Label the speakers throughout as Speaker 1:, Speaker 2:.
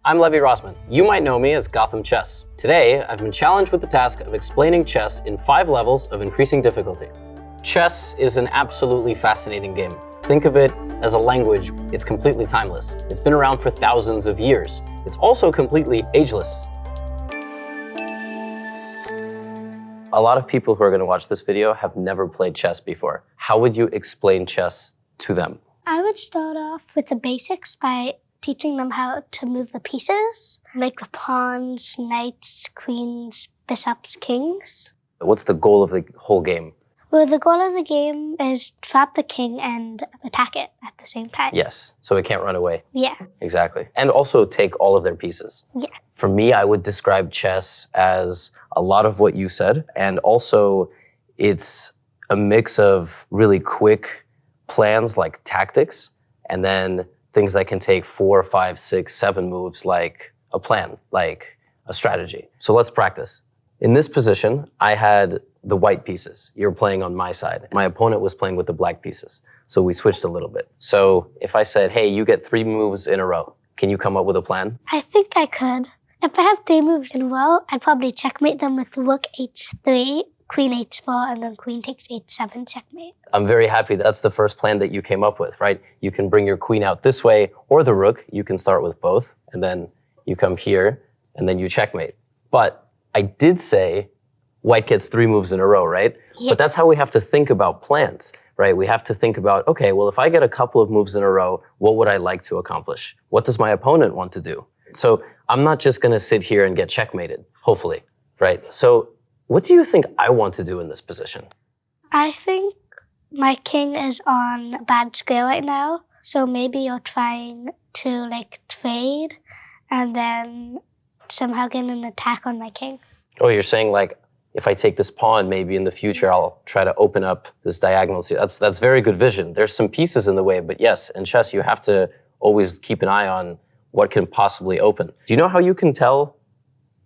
Speaker 1: I'm Levy Rozman. You might know me as GothamChess. Today, I've been challenged with the task of explaining chess in 5 levels of increasing difficulty. Chess is an absolutely fascinating game. Think of it as a language. It's completely timeless. It's been around for thousands of years. It's also completely ageless. A lot of people who are going to watch this video have never played chess before. How would you explain chess to them?
Speaker 2: I would start off with the basics by teaching them how to move the pieces, like the pawns, knights, queens, bishops, kings.
Speaker 1: What's the goal of the whole game?
Speaker 2: Well, the goal of the game is trap the king and attack it at the same time.
Speaker 1: Yes, so it can't run away.
Speaker 2: Yeah.
Speaker 1: Exactly. And also take all of their pieces.
Speaker 2: Yeah.
Speaker 1: For me, I would describe chess as a lot of what you said, and also it's a mix of really quick plans like tactics, and then things that can take 4, 5, 6, 7 moves like a plan, like a strategy. So let's practice. In this position, I had the white pieces. You're playing on my side. My opponent was playing with the black pieces. So we switched a little bit. So if I said, hey, you get 3 moves in a row, can you come up with a plan?
Speaker 2: I think I could. If I have 3 moves in a row, I'd probably checkmate them with rook h3, queen h4, and then queen takes h7, checkmate.
Speaker 1: I'm very happy that's the first plan that you came up with, right? You can bring your queen out this way, or the rook. You can start with both, and then you come here, and then you checkmate. But I did say white gets 3 moves in a row, right?
Speaker 2: Yeah.
Speaker 1: But that's how we have to think about plans, right? We have to think about, okay, well, if I get a couple of moves in a row, what would I like to accomplish? What does my opponent want to do? So I'm not just gonna sit here and get checkmated, hopefully, right? So what do you think I want to do in this position?
Speaker 2: I think my king is on a bad square right now, so maybe you're trying to trade and then somehow get an attack on my king.
Speaker 1: Oh, you're saying if I take this pawn, maybe in the future I'll try to open up this diagonal. So that's very good vision. There's some pieces in the way, but yes, in chess you have to always keep an eye on what can possibly open. Do you know how you can tell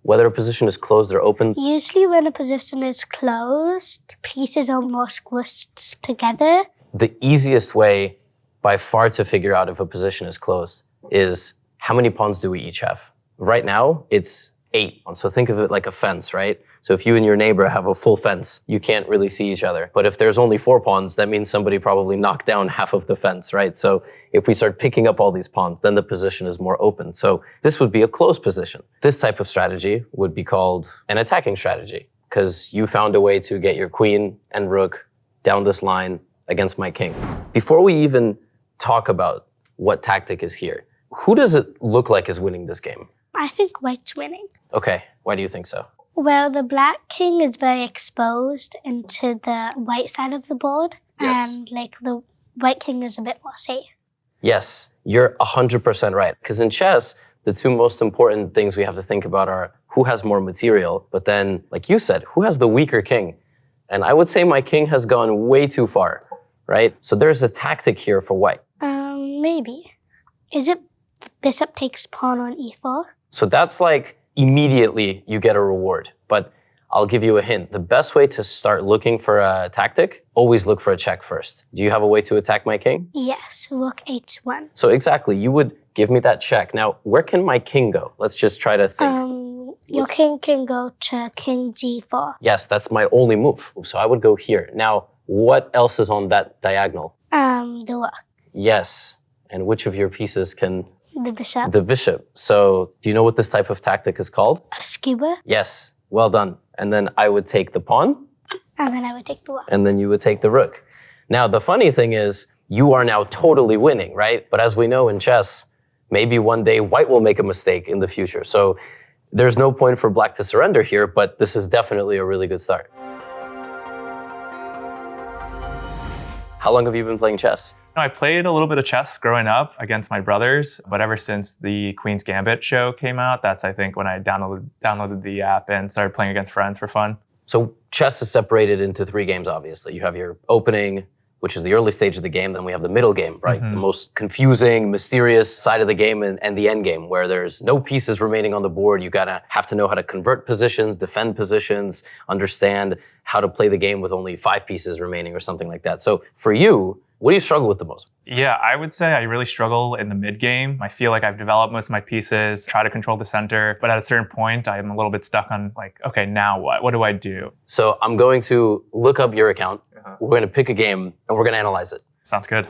Speaker 1: whether a position is closed or open?
Speaker 2: Usually when a position is closed, pieces are more squished together.
Speaker 1: The easiest way by far to figure out if a position is closed is how many pawns do we each have? Right now, it's 8. So think of it like a fence, right? So if you and your neighbor have a full fence, you can't really see each other. But if there's only 4 pawns, that means somebody probably knocked down half of the fence, right? So if we start picking up all these pawns, then the position is more open. So this would be a closed position. This type of strategy would be called an attacking strategy, because you found a way to get your queen and rook down this line against my king. Before we even talk about what tactic is here, who does it look like is winning this game?
Speaker 2: I think white's winning.
Speaker 1: Okay, why do you think so?
Speaker 2: Well, the black king is very exposed into the white side of the board,
Speaker 1: Yes.
Speaker 2: and the white king is a bit more safe.
Speaker 1: Yes, you're 100% right. Because in chess, the 2 most important things we have to think about are who has more material, but then, like you said, who has the weaker king? And I would say my king has gone way too far, right? So there's a tactic here for white.
Speaker 2: Maybe. Is it bishop takes pawn on e4?
Speaker 1: So that's immediately you get a reward. But I'll give you a hint. The best way to start looking for a tactic, always look for a check first. Do you have a way to attack my king?
Speaker 2: Yes, rook h1.
Speaker 1: So exactly, you would give me that check. Now, where can my king go? Let's just try to think.
Speaker 2: Your king can go to king g4.
Speaker 1: Yes, that's my only move. So I would go here. Now, what else is on that diagonal?
Speaker 2: The rook.
Speaker 1: Yes. And which of your pieces can?
Speaker 2: The bishop.
Speaker 1: The bishop. So do you know what this type of tactic is called?
Speaker 2: A skewer.
Speaker 1: Yes. Well done. And then I would take the pawn.
Speaker 2: And then I would take the rook.
Speaker 1: And then you would take the rook. Now, the funny thing is, you are now totally winning, right? But as we know in chess, maybe one day white will make a mistake in the future. So there's no point for black to surrender here, but this is definitely a really good start. How long have you been playing chess?
Speaker 3: I played a little bit of chess growing up against my brothers, but ever since the Queen's Gambit show came out, that's, I think, when I downloaded the app and started playing against friends for fun.
Speaker 1: So chess is separated into 3 games, obviously. You have your opening, which is the early stage of the game. Then we have the middle game, right? The most confusing, mysterious side of the game, and the end game, where there's no pieces remaining on the board. You have to know how to convert positions, defend positions, understand how to play the game with only 5 pieces remaining or something like that. So for you, What do you struggle with the most?
Speaker 3: Yeah, I would say I really struggle in the mid game. I feel like I've developed most of my pieces, try to control the center, but at a certain point, I'm a little bit stuck on like, okay, now what? What do I do?
Speaker 1: So I'm going to look up your account. We're going to pick a game and we're going to analyze it.
Speaker 3: Sounds good.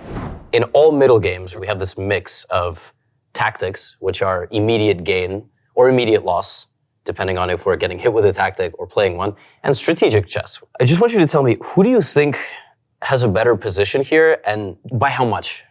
Speaker 1: In all middle games, we have this mix of tactics, which are immediate gain or immediate loss, depending on if we're getting hit with a tactic or playing one, and strategic chess. I just want you to tell me, who do you think has a better position here and by how much?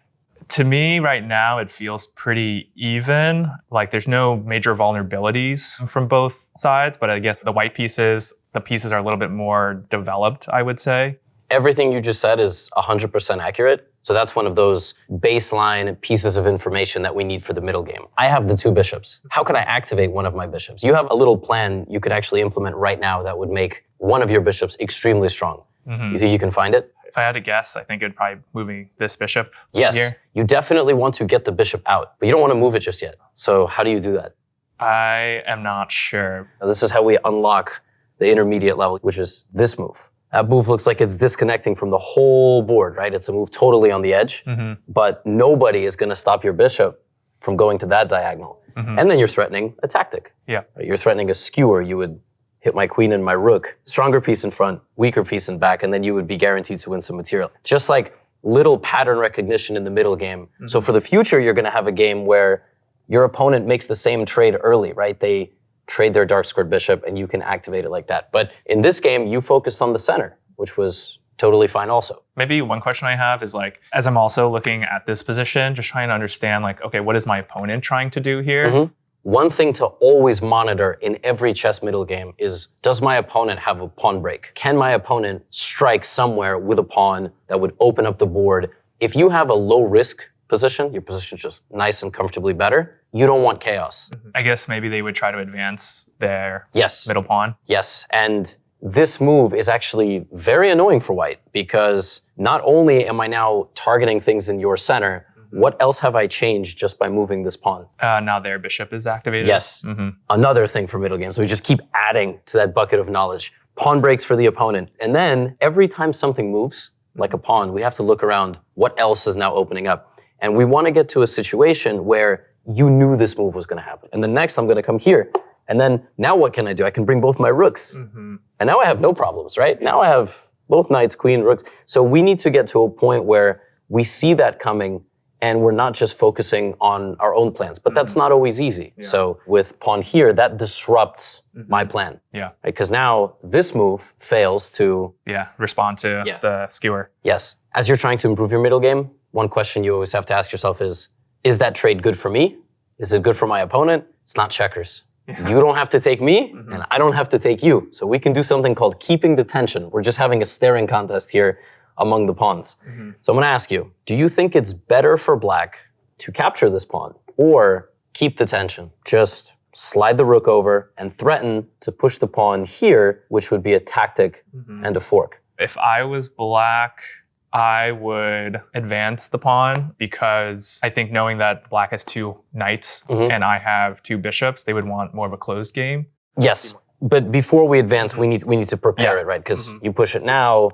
Speaker 3: To me, right now, it feels pretty even. Like there's no major vulnerabilities from both sides, but I guess the white pieces, the pieces are a little bit more developed, I would say.
Speaker 1: Everything you just said is 100% accurate. So that's one of those baseline pieces of information that we need for the middle game. I have the 2 bishops. How can I activate one of my bishops? You have a little plan you could actually implement right now that would make one of your bishops extremely strong. You think you can find it?
Speaker 3: If I had to guess, I think it'd probably moving this bishop
Speaker 1: Yes,
Speaker 3: here.
Speaker 1: You definitely want to get the bishop out, but you don't want to move it just yet. So how do you do that?
Speaker 3: I am not sure.
Speaker 1: Now, this is how we unlock the intermediate level, which is this move. That move looks like it's disconnecting from the whole board, right? It's a move totally on the edge, but nobody is going to stop your bishop from going to that diagonal. And then you're threatening a tactic.
Speaker 3: Yeah.
Speaker 1: Right? You're threatening a skewer. You would hit my queen and my rook, stronger piece in front, weaker piece in back, and then you would be guaranteed to win some material. Just like little pattern recognition in the middle game. So for the future, you're going to have a game where your opponent makes the same trade early, right? They trade their dark squared bishop and you can activate it like that. But in this game, you focused on the center, which was totally fine also.
Speaker 3: Maybe one question I have is like, as I'm also looking at this position, just trying to understand like, okay, what is my opponent trying to do here?
Speaker 1: One thing to always monitor in every chess middle game is, does my opponent have a pawn break? Can my opponent strike somewhere with a pawn that would open up the board? If you have a low risk position, your position's just nice and comfortably better, you don't want chaos.
Speaker 3: I guess maybe they would try to advance their
Speaker 1: Yes.
Speaker 3: middle pawn.
Speaker 1: Yes, and this move is actually very annoying for white because not only am I now targeting things in your center, what else have I changed just by moving this pawn?
Speaker 3: Now their bishop is activated.
Speaker 1: Yes. Another thing for middle games. So we just keep adding to that bucket of knowledge. Pawn breaks for the opponent. And then every time something moves, like a pawn, we have to look around what else is now opening up. And we want to get to a situation where you knew this move was going to happen. And then next I'm going to come here. And then now what can I do? I can bring both my rooks. And now I have no problems, right? Now I have both knights, queen, rooks. So we need to get to a point where we see that coming and we're not just focusing on our own plans. But that's not always easy. Yeah. So with pawn here, that disrupts my plan.
Speaker 3: Yeah.
Speaker 1: Because now this move fails to...
Speaker 3: respond to the skewer.
Speaker 1: Yes. As you're trying to improve your middle game, one question you always have to ask yourself is that trade good for me? Is it good for my opponent? It's not checkers. You don't have to take me, and I don't have to take you. So we can do something called keeping the tension. We're just having a staring contest here among the pawns. So I'm going to ask you, do you think it's better for black to capture this pawn or keep the tension? Just slide the rook over and threaten to push the pawn here, which would be a tactic and a fork.
Speaker 3: If I was black, I would advance the pawn because I think knowing that black has 2 knights and I have 2 bishops, they would want more of a closed game.
Speaker 1: Yes. But before we advance, we need to prepare it, right? Because you push it now,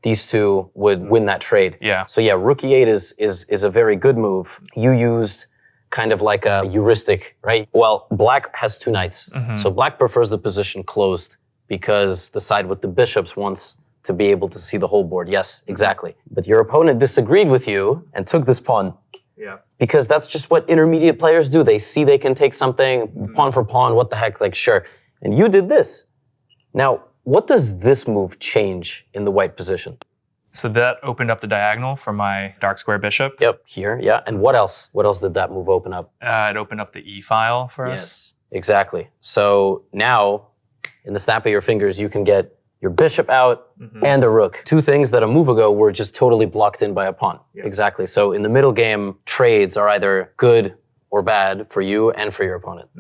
Speaker 1: these 2 would win that trade. So yeah, rook e8 is a very good move. You used kind of like a heuristic, right? Well, black has 2 knights. So black prefers the position closed because the side with the bishops wants to be able to see the whole board. Yes, exactly. But your opponent disagreed with you and took this pawn. Because that's just what intermediate players do. They see they can take something, pawn for pawn, what the heck, like sure. And you did this. Now, what does this move change in the white position?
Speaker 3: So that opened up the diagonal for my dark square bishop.
Speaker 1: Yep, here, yeah. And what else? What else did that move open up?
Speaker 3: It opened up the E file for us.
Speaker 1: Yes, exactly. So now, in the snap of your fingers, you can get your bishop out and a rook. 2 things that a move ago were just totally blocked in by a pawn. Exactly. So in the middle game, trades are either good or bad for you and for your opponent.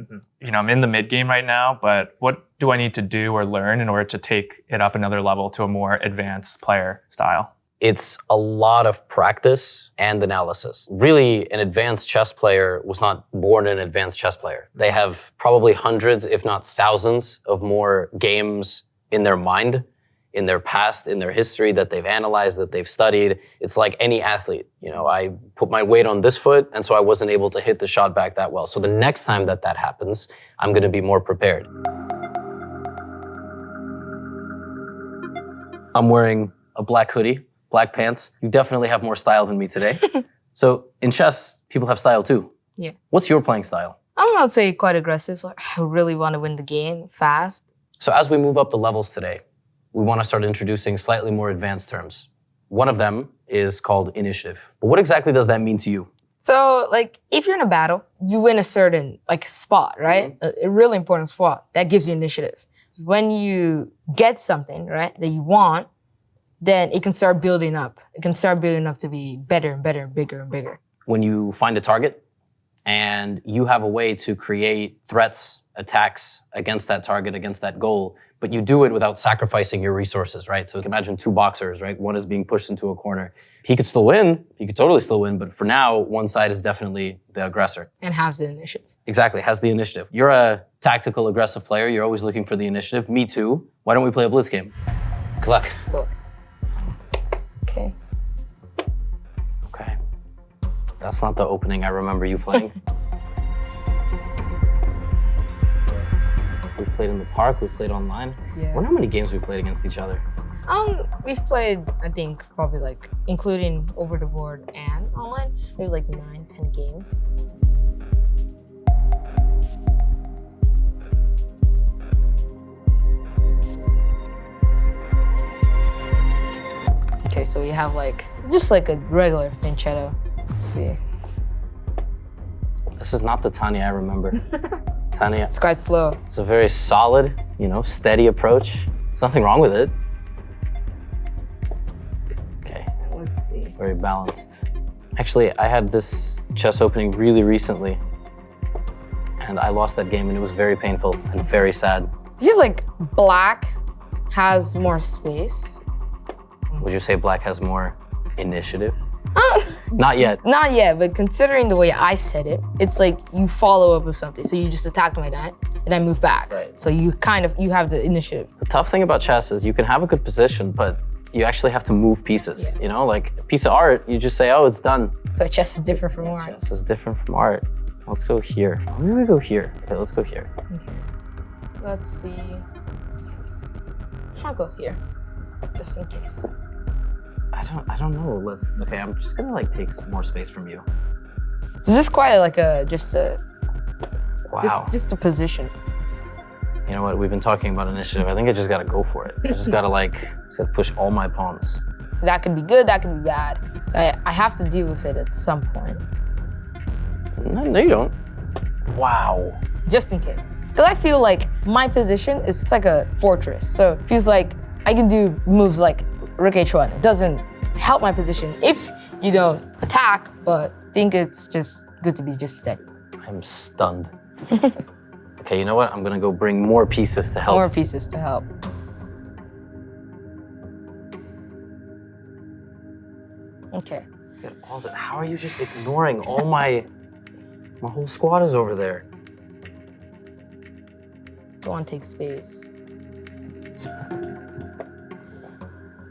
Speaker 3: You know, I'm in the mid game right now, but what do I need to do or learn in order to take it up another level to a more advanced player style?
Speaker 1: It's a lot of practice and analysis. Really, an advanced chess player was not born an advanced chess player. They have probably hundreds, if not thousands, of more games in their mind in their past, in their history that they've analyzed, that they've studied. It's like any athlete. You know, I put my weight on this foot, and so I wasn't able to hit the shot back that well. So the next time that happens, I'm going to be more prepared. I'm wearing a black hoodie, black pants. You definitely have more style than me today. So in chess, people have style too.
Speaker 4: Yeah.
Speaker 1: What's your playing style?
Speaker 4: I'm gonna say quite aggressive. So I really want to win the game fast.
Speaker 1: So as we move up the levels today, we want to start introducing slightly more advanced terms. One of them is called initiative. But what exactly does that mean to you?
Speaker 4: So like if you're in a battle, you win a certain like spot, right? A really important spot that gives you initiative. When you get something, right, that you want, then it can start building up. It can start building up to be better and better, bigger and bigger.
Speaker 1: When you find a target and you have a way to create threats, attacks against that target, against that goal, but you do it without sacrificing your resources, right? So imagine two boxers, right? One is being pushed into a corner. He could still win. He could totally still win. But for now, one side is definitely the aggressor.
Speaker 4: And have the initiative.
Speaker 1: Exactly, has the initiative. You're a tactical, aggressive player. You're always looking for the initiative. Me too. Why don't we play a blitz game? Good luck.
Speaker 4: Look. Okay.
Speaker 1: Okay. That's not the opening I remember you playing. We've played in the park, we've played online.
Speaker 4: Yeah.
Speaker 1: I wonder how many games we played against each other.
Speaker 4: We've played, I think, probably like, including over the board and online, maybe like 9, 10 games. Okay, so we have like, just like a regular fianchetto. Let's see.
Speaker 1: This is not the Tani I remember. Tani,
Speaker 4: It's quite slow.
Speaker 1: it's a very solid, steady approach. There's nothing wrong with it. Okay,
Speaker 4: Let's see.
Speaker 1: very balanced. Actually, I had this chess opening really recently, and I lost that game, and it was very painful and very sad.
Speaker 4: It feels like black has more space.
Speaker 1: Would you say black has more initiative? Not yet.
Speaker 4: Not yet, but considering the way I said it, it's like you follow up with something. So you just attack my knight, and I move back.
Speaker 1: Right.
Speaker 4: So you have the initiative.
Speaker 1: The tough thing about chess is you can have a good position, but you actually have to move pieces.
Speaker 4: Yeah.
Speaker 1: Like a piece of art, you just say, oh, it's done.
Speaker 4: So chess is different from art.
Speaker 1: Chess is different from art. Let's go here. Where do we go here? Okay, let's go here.
Speaker 4: Okay. Let's see. I'll go here, just in case.
Speaker 1: I don't know. Okay, I'm just gonna take some more space from you.
Speaker 4: Is this quite just
Speaker 1: Wow.
Speaker 4: just a position?
Speaker 1: You know what? We've been talking about initiative. I think I just gotta go for it. I just gotta push all my pawns.
Speaker 4: That could be good, that could be bad. I have to deal with it at some point.
Speaker 1: No, you don't. Wow.
Speaker 4: Just in case. Because I feel like my position is it's like a fortress. So it feels like I can do moves like Rook H1. It doesn't help my position if you don't attack, but I think it's just good to be just steady.
Speaker 1: I'm stunned. Okay, you know what? I'm gonna go bring more pieces to help.
Speaker 4: More pieces to help. Okay.
Speaker 1: Look at all that. How are you just ignoring all my whole squad is over there?
Speaker 4: Don't want to take space.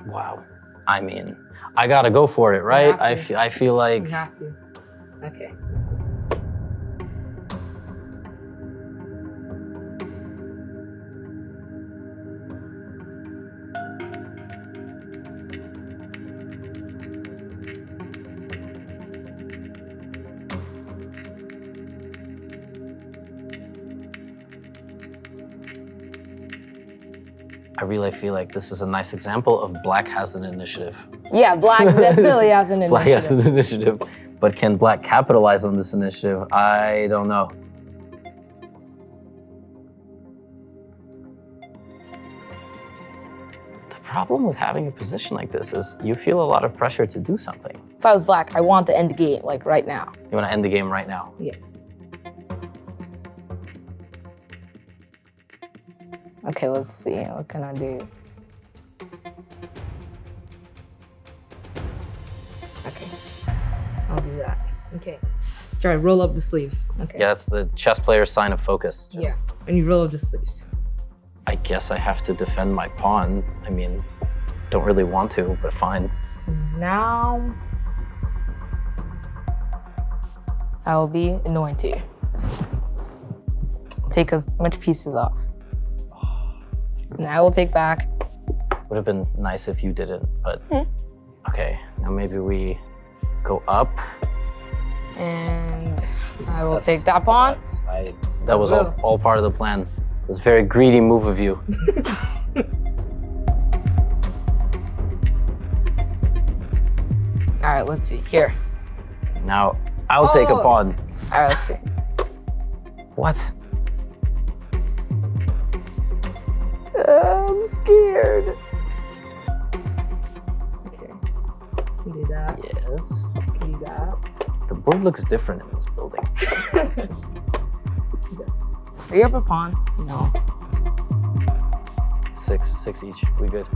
Speaker 1: Wow. I mean, I gotta go for it, right? I feel like
Speaker 4: You have to. Okay.
Speaker 1: I really feel like this is a nice example of black has an initiative.
Speaker 4: Yeah, black definitely has an initiative.
Speaker 1: Black has an initiative, but can black capitalize on this initiative? I don't know. The problem with having a position like this is you feel a lot of pressure to do something.
Speaker 4: If I was black, I want to end the game, like right now.
Speaker 1: You want to end the game right now.
Speaker 4: Yeah. Okay, let's see. What can I do? Okay, I'll do that. Okay. Try to roll up the sleeves. Okay.
Speaker 1: Yeah, that's the chess player's sign of focus.
Speaker 4: Yeah, and you roll up the sleeves.
Speaker 1: I guess I have to defend my pawn. I mean, Don't really want to, but fine.
Speaker 4: Now, I will be annoying to you. Take as much pieces off. And I will take back.
Speaker 1: Would have been nice if you didn't, but okay. Now maybe we go up.
Speaker 4: And I will take that pawn.
Speaker 1: That was all part of the plan. It was a very greedy move of you.
Speaker 4: All right, let's see. Here.
Speaker 1: Now, I'll take a pawn.
Speaker 4: All right, let's see.
Speaker 1: What?
Speaker 4: I'm scared. Okay. You do that.
Speaker 1: Yes.
Speaker 4: You do that.
Speaker 1: The board looks different in this building.
Speaker 4: Yes. Are you up a pawn? No.
Speaker 1: Six each. We good.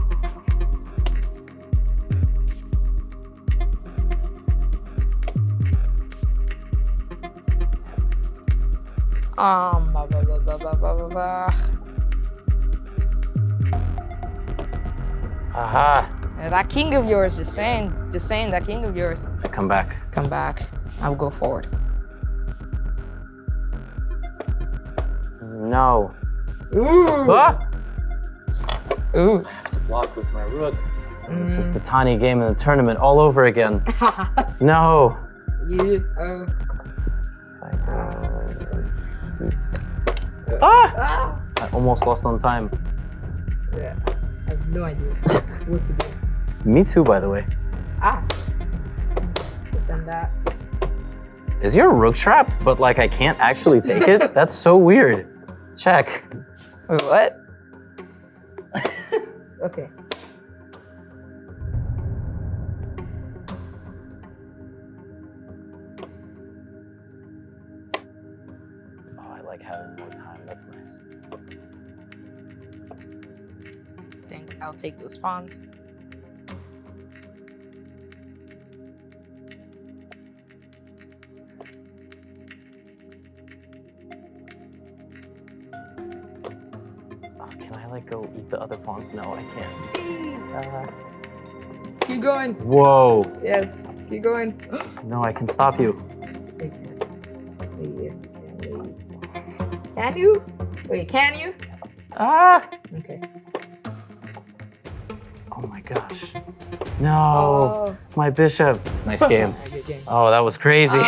Speaker 4: Blah, blah, blah, blah, blah, blah, blah.
Speaker 1: Aha!
Speaker 4: That king of yours, just saying that king of yours.
Speaker 1: I come back.
Speaker 4: Come back. I will go forward.
Speaker 1: No.
Speaker 4: Ooh.
Speaker 1: Ah!
Speaker 4: Ooh.
Speaker 1: To block with my rook. This is the Tani game in the tournament all over again. No. Ah! I almost lost on time.
Speaker 4: Yeah. I have no idea what to do.
Speaker 1: Me too, by the way.
Speaker 4: Then that.
Speaker 1: Is your rook trapped, but like I can't actually take it? That's so weird. Check.
Speaker 4: Wait, what? Okay.
Speaker 1: Oh, I like having more time. That's nice.
Speaker 4: Think I'll take those pawns.
Speaker 1: Can I like go eat the other pawns? No, I can't.
Speaker 4: Keep going.
Speaker 1: Whoa.
Speaker 4: Yes. Keep going.
Speaker 1: No, I can stop you.
Speaker 4: Yes. Can you? Wait, can you?
Speaker 1: Ah!
Speaker 4: Okay.
Speaker 1: Oh my gosh. No. My bishop. Nice game.
Speaker 4: Good game.
Speaker 1: Oh, that was crazy.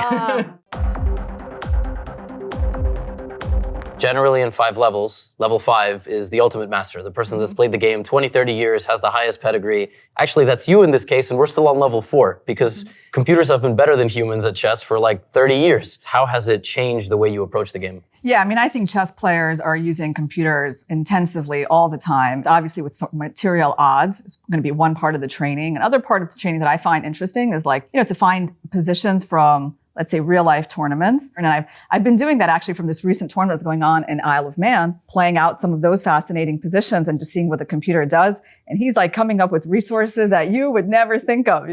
Speaker 1: Generally in 5 levels, level 5 is the ultimate master, the person that's played the game 20, 30 years, has the highest pedigree. Actually, that's you in this case, and we're still on level 4 because computers have been better than humans at chess for like 30 years. How has it changed the way you approach the game?
Speaker 5: Yeah, I mean, I think chess players are using computers intensively all the time. Obviously, with some material odds, it's going to be one part of the training. Another part of the training that I find interesting is like, to find positions from, let's say, real life tournaments. And I've been doing that actually from this recent tournament that's going on in Isle of Man, playing out some of those fascinating positions and just seeing what the computer does. And he's like coming up with resources that you would never think of,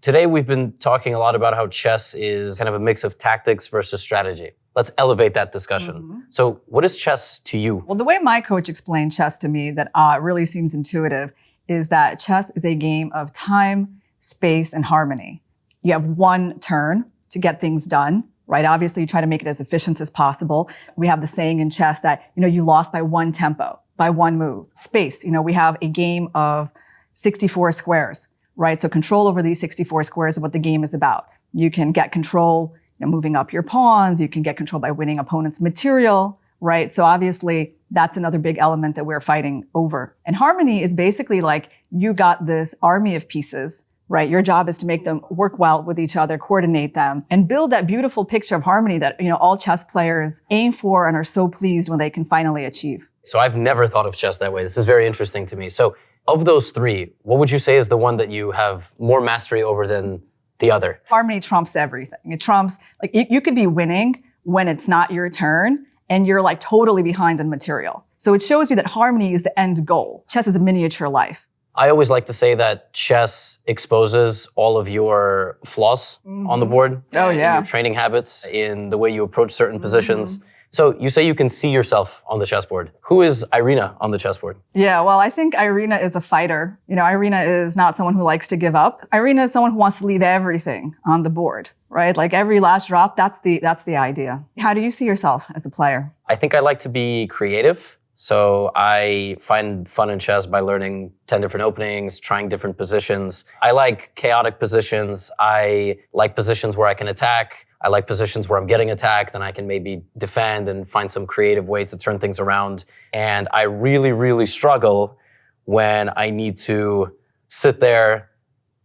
Speaker 1: Today, we've been talking a lot about how chess is kind of a mix of tactics versus strategy. Let's elevate that discussion. So what is chess to you?
Speaker 5: Well, the way my coach explained chess to me that really seems intuitive is that chess is a game of time, space, and harmony. You have one turn to get things done, right? Obviously, you try to make it as efficient as possible. We have the saying in chess that, you lost by one tempo, by one move. Space, we have a game of 64 squares, right? So control over these 64 squares is what the game is about. You can get control, moving up your pawns. You can get control by winning opponents' material, right? So obviously, that's another big element that we're fighting over. And harmony is basically like you got this army of pieces, right? Your job is to make them work well with each other, coordinate them, and build that beautiful picture of harmony that, all chess players aim for and are so pleased when they can finally achieve.
Speaker 1: So I've never thought of chess that way. This is very interesting to me. So of those 3, what would you say is the one that you have more mastery over than the other?
Speaker 5: Harmony trumps everything. It trumps, like you could be winning when it's not your turn and you're like totally behind in material. So it shows me that harmony is the end goal. Chess is a miniature life.
Speaker 1: I always like to say that chess exposes all of your flaws on the board.
Speaker 5: Oh,
Speaker 1: in
Speaker 5: yeah.
Speaker 1: your training habits, in the way you approach certain positions. So you say you can see yourself on the chessboard. Who is Irina on the chessboard?
Speaker 5: Yeah, well, I think Irina is a fighter. You know, Irina is not someone who likes to give up. Irina is someone who wants to leave everything on the board, right? Like every last drop, that's the idea. How do you see yourself as a player?
Speaker 1: I think I like to be creative. So I find fun in chess by learning 10 different openings, trying different positions. I like chaotic positions. I like positions where I can attack. I like positions where I'm getting attacked and I can maybe defend and find some creative way to turn things around. And I really, really struggle when I need to sit there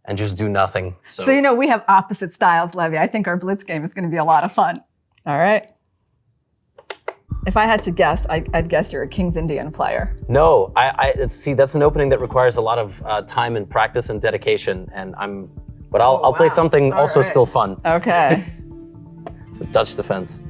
Speaker 1: and just do nothing.
Speaker 5: So you know, we have opposite styles, Levy. I think our blitz game is going to be a lot of fun. All right. If I had to guess, I'd guess you're a King's Indian player.
Speaker 1: No, see, that's an opening that requires a lot of time and practice and dedication. And I'll play something also still fun.
Speaker 5: Okay.
Speaker 1: The Dutch defense.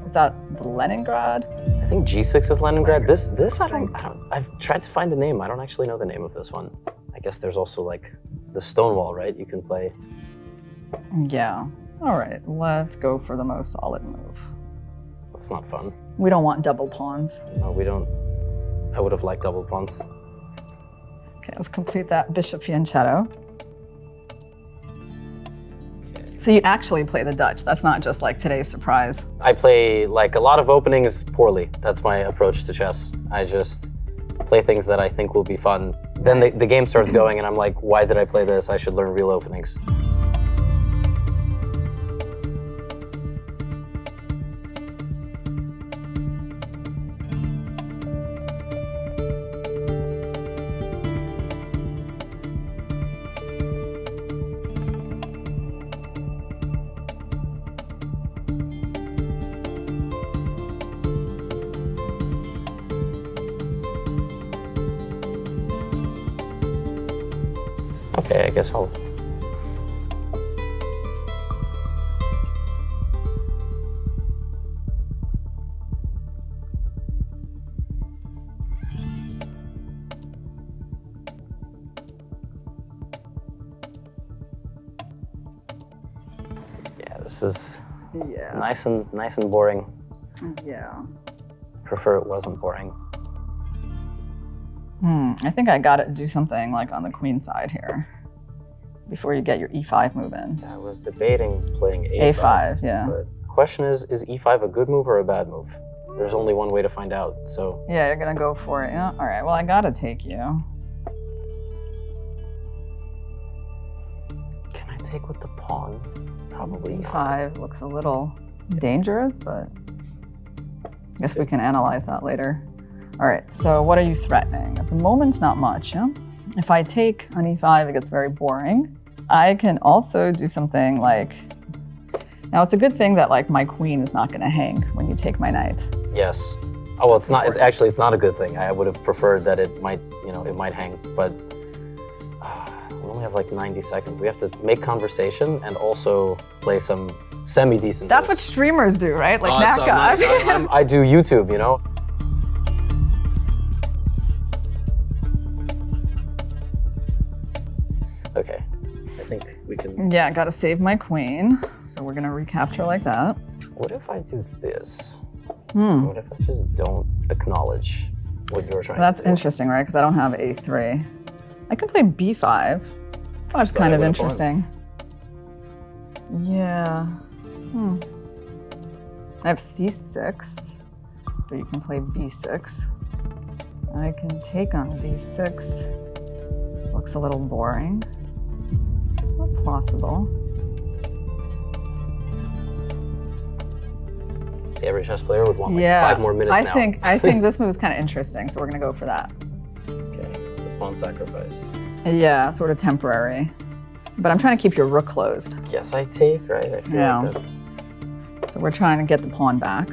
Speaker 5: Is that Leningrad?
Speaker 1: I think G6 is Leningrad. This I don't. I've tried to find a name. I don't actually know the name of this one. I guess there's also like the Stonewall, right? You can play.
Speaker 5: Yeah. All right, let's go for the most solid move.
Speaker 1: That's not fun.
Speaker 5: We don't want double pawns.
Speaker 1: No, we don't. I would have liked double pawns.
Speaker 5: Okay, let's complete that Bishop Fianchetto. So you actually play the Dutch. That's not just like today's surprise.
Speaker 1: I play like a lot of openings poorly. That's my approach to chess. I just play things that I think will be fun. Then the game starts going and I'm like, why did I play this? I should learn real openings. Okay, I guess I'll... Yeah, this is nice and boring.
Speaker 5: Yeah.
Speaker 1: Prefer it wasn't boring.
Speaker 5: I think I gotta do something like on the queen side here before you get your e5 move in.
Speaker 1: I was debating playing a5.
Speaker 5: a5, yeah.
Speaker 1: But the question is e5 a good move or a bad move? There's only one way to find out, so...
Speaker 5: Yeah, you're gonna go for it, yeah? All right, well, I gotta take you.
Speaker 1: Can I take with the pawn? Probably not.
Speaker 5: e5 looks a little dangerous, but I guess we can analyze that later. All right, so what are you threatening? At the moment, not much, yeah? If I take on e5, it gets very boring. I can also do something like, now it's a good thing that like my queen is not gonna hang when you take my knight.
Speaker 1: Yes. Oh, well, it's not, it's not a good thing. I would have preferred that it might, it might hang, but we only have like 90 seconds. We have to make conversation and also play some semi-decent
Speaker 5: That's
Speaker 1: moves.
Speaker 5: what streamers do, right? Like that guy.
Speaker 1: I do YouTube, Okay, I think we can...
Speaker 5: Yeah, gotta save my queen. So we're gonna recapture like that.
Speaker 1: What if I do this? What if I just don't acknowledge what you're trying to do?
Speaker 5: That's interesting, right? Because I don't have a3. I can play b5. That's kind of interesting. Yeah. I have c6, but you can play b6. I can take on d6. Looks a little boring. Not plausible.
Speaker 1: See, every chess player would want like 5 more minutes now.
Speaker 5: I think this move is kind of interesting, so we're gonna go for that.
Speaker 1: Okay, it's a pawn sacrifice.
Speaker 5: Yeah, sort of temporary. But I'm trying to keep your rook closed.
Speaker 1: Yes, I take, right? I feel like that's...
Speaker 5: So we're trying to get the pawn back.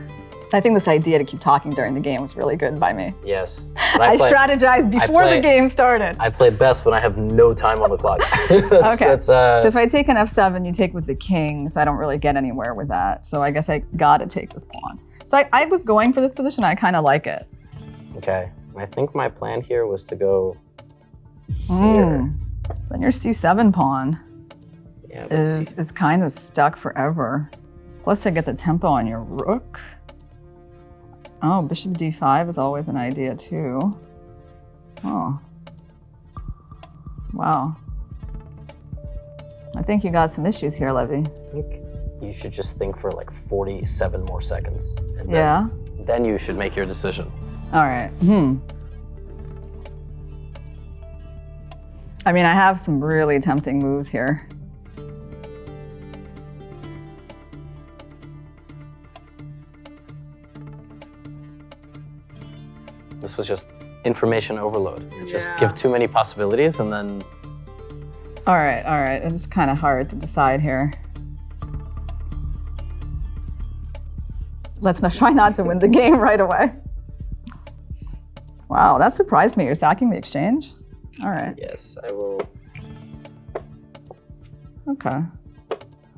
Speaker 5: I think this idea to keep talking during the game was really good by me.
Speaker 1: Yes.
Speaker 5: I strategized before the game started.
Speaker 1: I play best when I have no time on the clock.
Speaker 5: Okay. So if I take an f7, you take with the king, so I don't really get anywhere with that. So I guess I gotta take this pawn. So I was going for this position, I kind of like it.
Speaker 1: Okay. I think my plan here was to go here.
Speaker 5: Then your c7 pawn.
Speaker 1: Yeah, let's see.
Speaker 5: is kind of stuck forever. Plus I get the tempo on your rook. Oh, bishop d5 is always an idea too. Oh. Wow. I think you got some issues here, Levy.
Speaker 1: I think you should just think for like 47 more seconds. And
Speaker 5: Yeah?
Speaker 1: then you should make your decision.
Speaker 5: All right. I mean, I have some really tempting moves here.
Speaker 1: This was just information overload. You just give too many possibilities and then...
Speaker 5: All right. It's kind of hard to decide here. Let's not try not to win the game right away. Wow, that surprised me. You're sacking the exchange? All right.
Speaker 1: Yes, I will.
Speaker 5: Okay.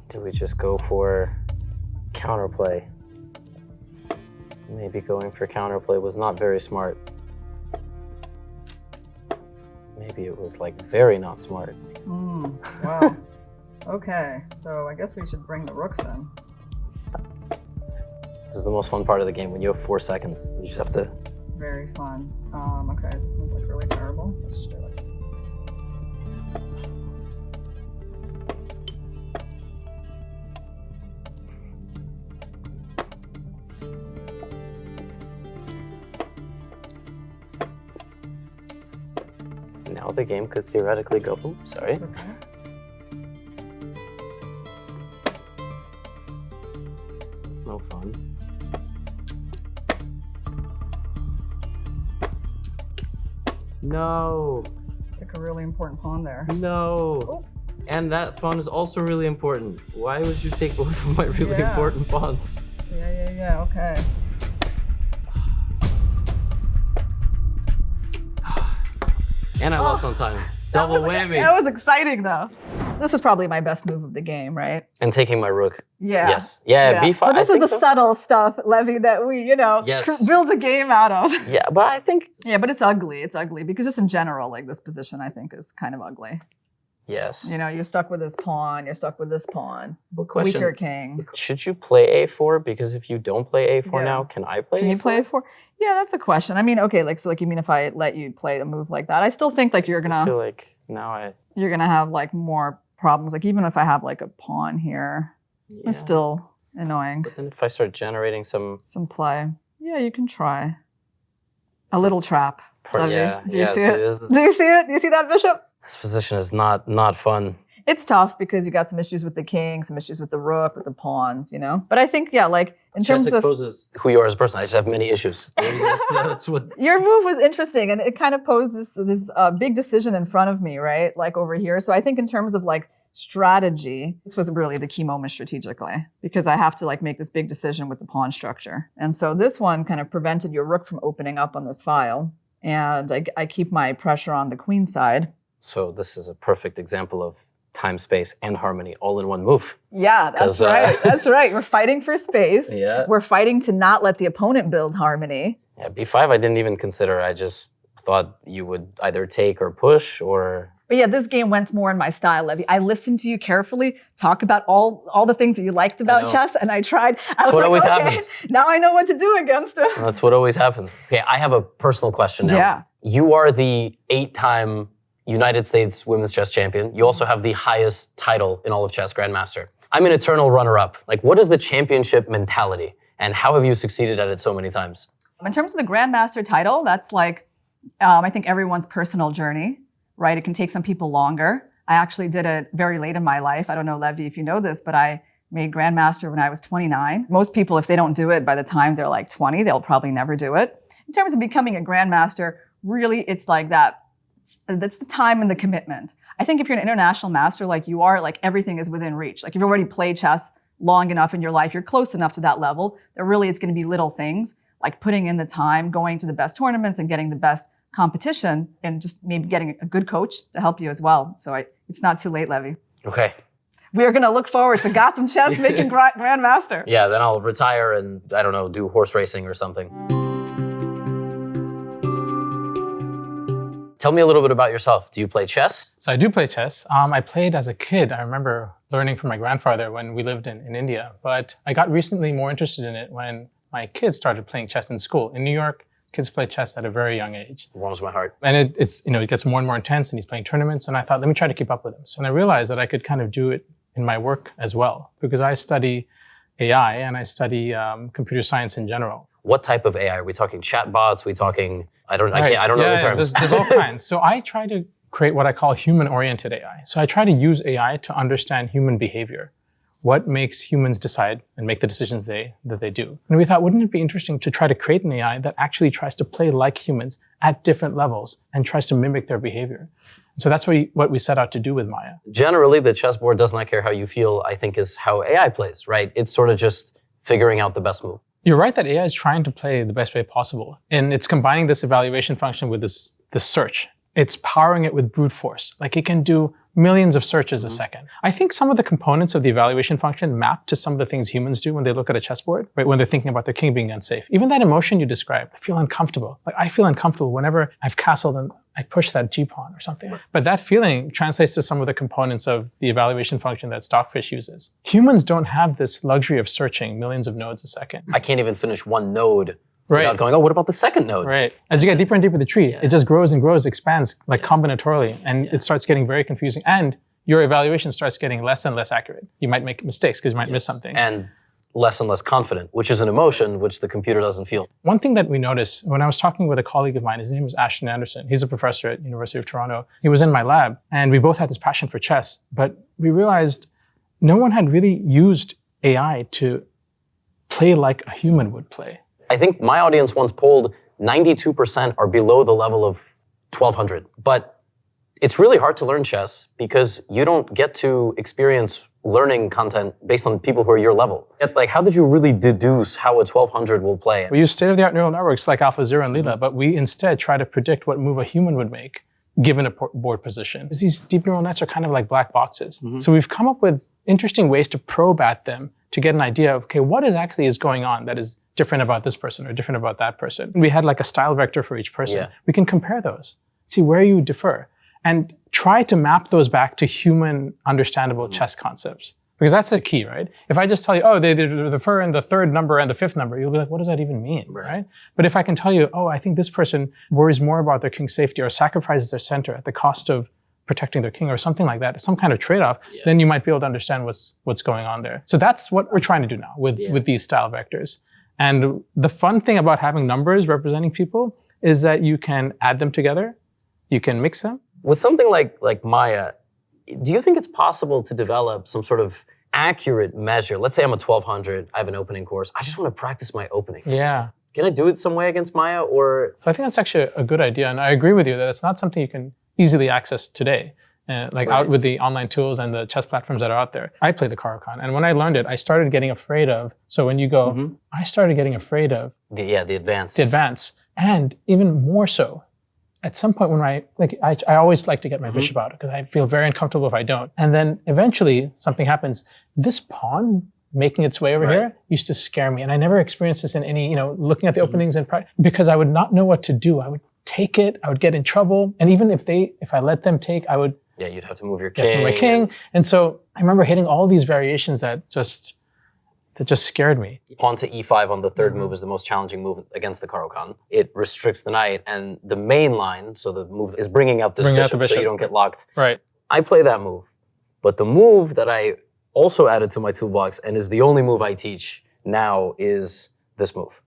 Speaker 1: Do we just go for counterplay? Maybe going for counterplay was not very smart. Maybe it was like very not smart.
Speaker 5: Wow. Okay, so I guess we should bring the rooks in.
Speaker 1: This is the most fun part of the game. When you have 4 seconds, you just have to...
Speaker 5: Very fun. Okay, is this move like really terrible? Let's just do it.
Speaker 1: Now the game could theoretically go... Oops, sorry.
Speaker 5: It's okay.
Speaker 1: It's no fun. No.
Speaker 5: Took a really important pawn there.
Speaker 1: No.
Speaker 5: Oh.
Speaker 1: And that pawn is also really important. Why would you take both of my really
Speaker 5: Yeah.
Speaker 1: important pawns?
Speaker 5: Yeah, okay.
Speaker 1: And I lost on time. Double whammy.
Speaker 5: That was exciting though. This was probably my best move of the game, right?
Speaker 1: And taking my rook.
Speaker 5: Yeah.
Speaker 1: Yes. Yeah, b5.
Speaker 5: But this
Speaker 1: I
Speaker 5: is the
Speaker 1: think so.
Speaker 5: subtle stuff, Levy, that we,
Speaker 1: Yes.
Speaker 5: build a game out of.
Speaker 1: Yeah, but I think...
Speaker 5: Yeah, but it's ugly. It's ugly because just in general, like this position, I think is kind of ugly.
Speaker 1: Yes.
Speaker 5: You're stuck with this pawn. You're stuck with this pawn.
Speaker 1: But question,
Speaker 5: Weaker king.
Speaker 1: should you play a4? Because if you don't play a4
Speaker 5: Yeah.
Speaker 1: now, can I play
Speaker 5: Can
Speaker 1: a4?
Speaker 5: you play it for? Yeah, that's a question. I mean, okay, you mean if I let you play a move like that, I still think like you're
Speaker 1: I
Speaker 5: gonna
Speaker 1: feel like now
Speaker 5: have like more problems. Like even if I have like a pawn here,
Speaker 1: yeah.
Speaker 5: it's still annoying.
Speaker 1: But then if I start generating some...
Speaker 5: Some play. Yeah, you can try. A little trap. Levy.
Speaker 1: Yeah,
Speaker 5: Do you see
Speaker 1: so
Speaker 5: it?
Speaker 1: this is-
Speaker 5: Do you see it? Do you see that, Bishop?
Speaker 1: This position is not fun.
Speaker 5: It's tough because you got some issues with the king, some issues with the rook, with the pawns, But I think, yeah, like in
Speaker 1: Chess
Speaker 5: terms of
Speaker 1: exposes who you are as a person. I just have many issues. That's what...
Speaker 5: your move was interesting, and it kind of posed this big decision in front of me, right? Like over here. So I think in terms of like strategy, this was really the key moment strategically because I have to like make this big decision with the pawn structure, and so this one kind of prevented your rook from opening up on this file, and I keep my pressure on the queen side.
Speaker 1: So this is a perfect example of time, space, and harmony all in one move.
Speaker 5: Yeah, that's
Speaker 1: 'Cause,
Speaker 5: right. That's right. We're fighting for space.
Speaker 1: Yeah.
Speaker 5: We're fighting to not let the opponent build harmony.
Speaker 1: Yeah, b5 I didn't even consider. I just thought you would either take or push or...
Speaker 5: But yeah, this game went more in my style, Levy. I listened to you carefully, talk about all the things that you liked about
Speaker 1: know.
Speaker 5: chess, and I tried. I was
Speaker 1: what
Speaker 5: like,
Speaker 1: always
Speaker 5: okay,
Speaker 1: happens.
Speaker 5: now I know what to do against him.
Speaker 1: That's what always happens. Okay, I have a personal question now.
Speaker 5: Yeah.
Speaker 1: You are the 8-time United States Women's Chess Champion. You also have the highest title in all of chess, Grandmaster. I'm an eternal runner-up. Like, what is the championship mentality? And how have you succeeded at it so many times?
Speaker 5: In terms of the Grandmaster title, that's like, I think everyone's personal journey, right? It can take some people longer. I actually did it very late in my life. I don't know, Levy, if you know this, but I made Grandmaster when I was 29. Most people, if they don't do it by the time they're like 20, they'll probably never do it. In terms of becoming a Grandmaster, really, it's like that. That's the time and the commitment. I think if you're an international master like you are, like everything is within reach. Like if you've already played chess long enough in your life, you're close enough to that level that really it's going to be little things like putting in the time, going to the best tournaments and getting the best competition and just maybe getting a good coach to help you as well. So it's not too late, Levy.
Speaker 1: Okay.
Speaker 5: We are going to look forward to Gotham Chess making Grandmaster.
Speaker 1: Yeah, then I'll retire and, I don't know, do horse racing or something. Tell me a little bit about yourself. Do you play chess?
Speaker 6: So I do play chess. I played as a kid. I remember learning from my grandfather when we lived in India. But I got recently more interested in it when my kids started playing chess in school. In New York, kids play chess at a very young age.
Speaker 1: Warms my heart.
Speaker 6: And it gets more and more intense, and he's playing tournaments. And I thought, let me try to keep up with him. So I realized that I could kind of do it in my work as well, because I study AI and I study computer science in general.
Speaker 1: What type of AI? Are we talking chatbots? Are we talking, I don't know the terms.
Speaker 6: There's all kinds. So I try to create what I call human-oriented AI. So I try to use AI to understand human behavior. What makes humans decide and make the decisions that they do. And we thought, wouldn't it be interesting to try to create an AI that actually tries to play like humans at different levels and tries to mimic their behavior? So that's what we set out to do with Maya.
Speaker 1: Generally, the chessboard does not care how you feel, I think, is how AI plays, right? It's sort of just figuring out the best move.
Speaker 6: You're right that AI is trying to play the best way possible. And it's combining this evaluation function with this search. It's powering it with brute force. Like it can do millions of searches a second. I think some of the components of the evaluation function map to some of the things humans do when they look at a chessboard, right? When they're thinking about their king being unsafe. Even that emotion you described, I feel uncomfortable. Like I feel uncomfortable whenever I've castled and I push that G pawn or something. But that feeling translates to some of the components of the evaluation function that Stockfish uses. Humans don't have this luxury of searching millions of nodes a second.
Speaker 1: I can't even finish one node without going, oh, what about the second node?
Speaker 6: Right. As you get deeper and deeper in the tree, it just grows and grows, expands like combinatorially, and it starts getting very confusing. And your evaluation starts getting less and less accurate. You might make mistakes because you might miss something.
Speaker 1: And less confident, which is an emotion which the computer doesn't feel.
Speaker 6: One thing that we noticed when I was talking with a colleague of mine, his name was Ashton Anderson. He's a professor at University of Toronto. He was in my lab, and we both had this passion for chess, but we realized no one had really used AI to play like a human would play.
Speaker 1: I think my audience once polled 92% are below the level of 1200. But it's really hard to learn chess because you don't get to experience learning content based on people who are your level. Like, how did you really deduce how a 1200 will play?
Speaker 6: We use state-of-the-art neural networks like AlphaZero and Lila, but we instead try to predict what move a human would make given a board position. These deep neural nets are kind of like black boxes. So we've come up with interesting ways to probe at them to get an idea of, okay, what is going on that is different about this person or different about that person. We had like a style vector for each person. Yeah. We can compare those, see where you differ, and try to map those back to human understandable chess concepts. Because that's the key, right? If I just tell you, oh, they differ in the third number and the fifth number, you'll be like, what does that even mean, right? But if I can tell you, oh, I think this person worries more about their king's safety or sacrifices their center at the cost of protecting their king or something like that, some kind of trade-off, then you might be able to understand what's going on there. So that's what we're trying to do now with these style vectors. And the fun thing about having numbers representing people is that you can add them together, you can mix them.
Speaker 1: With something like Maya, do you think it's possible to develop some sort of accurate measure? Let's say I'm a 1200, I have an opening course, I just want to practice my opening.
Speaker 6: Yeah.
Speaker 1: Can I do it some way against Maya or?
Speaker 6: So I think that's actually a good idea, and I agree with you that it's not something you can easily access today. Out with the online tools and the chess platforms that are out there. I play the Caro-Kann, and when I learned it, I started getting afraid of, so when you go, I started getting afraid of
Speaker 1: the advance.
Speaker 6: The advance, and even more so, at some point when I always like to get my bishop out because I feel very uncomfortable if I don't. And then eventually something happens. This pawn making its way over here used to scare me, and I never experienced this in any, looking at the openings and because I would not know what to do. I would take it, I would get in trouble, and even if I let them take, I would.
Speaker 1: Yeah, you'd have to move your king.
Speaker 6: My king. And so I remember hitting all these variations that just scared me.
Speaker 1: Pawn to e5 on the third move is the most challenging move against the Caro-Kann. It restricts the knight, and the main line, so the move is bringing out this bishop so you don't get locked.
Speaker 6: Right.
Speaker 1: I play that move, but the move that I also added to my toolbox and is the only move I teach now is this move.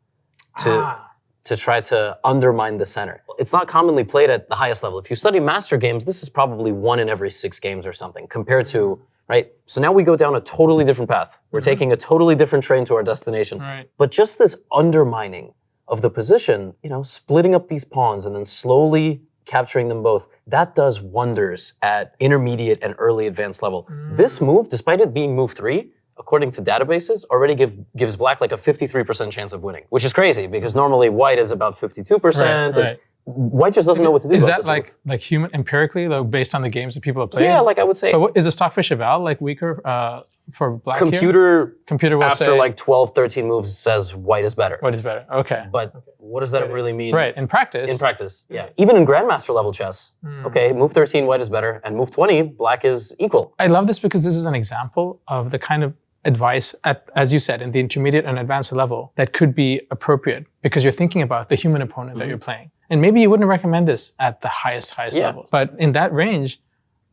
Speaker 1: To try to undermine the center. It's not commonly played at the highest level. If you study master games, this is probably 1 in every 6 games or something, compared to, right? So now we go down a totally different path. We're taking a totally different train to our destination.
Speaker 6: Right.
Speaker 1: But just this undermining of the position, splitting up these pawns and then slowly capturing them both, that does wonders at intermediate and early advanced level. This move, despite it being move 3, according to databases, already gives black like a 53% chance of winning, which is crazy because normally white is about 52%.
Speaker 6: Right.
Speaker 1: White just doesn't know what to do.
Speaker 6: Is
Speaker 1: about
Speaker 6: that
Speaker 1: this
Speaker 6: like
Speaker 1: move.
Speaker 6: like human empirically, though, based on the games that people have played?
Speaker 1: Yeah, like I would say.
Speaker 6: But is a Stockfish eval like weaker for black here? Computer will
Speaker 1: after
Speaker 6: say
Speaker 1: like 12, 13 moves says white is better.
Speaker 6: white is better. Okay.
Speaker 1: But what does that really mean?
Speaker 6: Right. In practice.
Speaker 1: In practice, yeah. Even in Grandmaster level chess,
Speaker 6: Hmm.
Speaker 1: okay, move 13, white is better, and move 20, black is equal.
Speaker 6: I love this because this is an example of the kind of advice at, as you said, in the intermediate and advanced level that could be appropriate because you're thinking about the human opponent that you're playing. And maybe you wouldn't recommend this at the highest level. But in that range,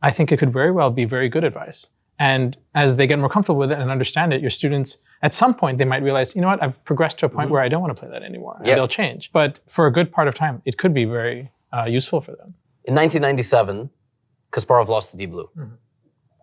Speaker 6: I think it could very well be very good advice. And as they get more comfortable with it and understand it, your students, at some point, they might realize, you know what, I've progressed to a point where I don't want to play that anymore. And they'll change. But for a good part of time, it could be very useful for them.
Speaker 1: In 1997, Kasparov lost to Deep Blue.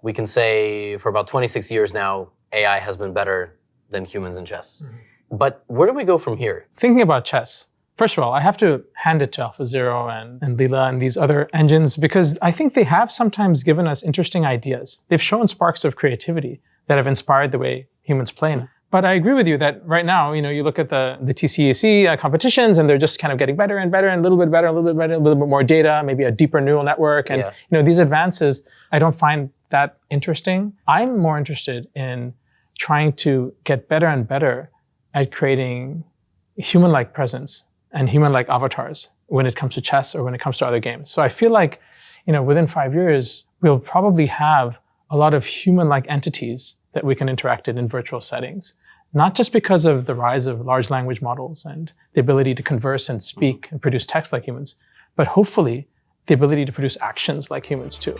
Speaker 1: We can say for about 26 years now, AI has been better than humans in chess. But where do we go from here?
Speaker 6: Thinking about chess, first of all, I have to hand it to AlphaZero and Leela and these other engines because I think they have sometimes given us interesting ideas. They've shown sparks of creativity that have inspired the way humans play now. But I agree with you that right now, you look at the TCAC competitions and they're just kind of getting better and better and a little bit better, a little bit better, a little bit more data, maybe a deeper neural network. And these advances, I don't find that interesting. I'm more interested in trying to get better and better at creating human-like presence and human-like avatars when it comes to chess or when it comes to other games. So I feel like, within 5 years, we'll probably have a lot of human-like entities that we can interact in virtual settings, not just because of the rise of large language models and the ability to converse and speak and produce text like humans, but hopefully the ability to produce actions like humans too.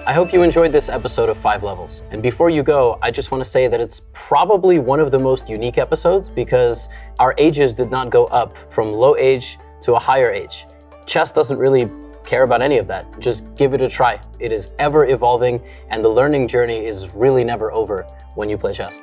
Speaker 1: I hope you enjoyed this episode of 5 Levels. And before you go, I just want to say that it's probably one of the most unique episodes because our ages did not go up from low age to a higher age. Chess doesn't really care about any of that. Just give it a try. It is ever evolving and the learning journey is really never over when you play chess.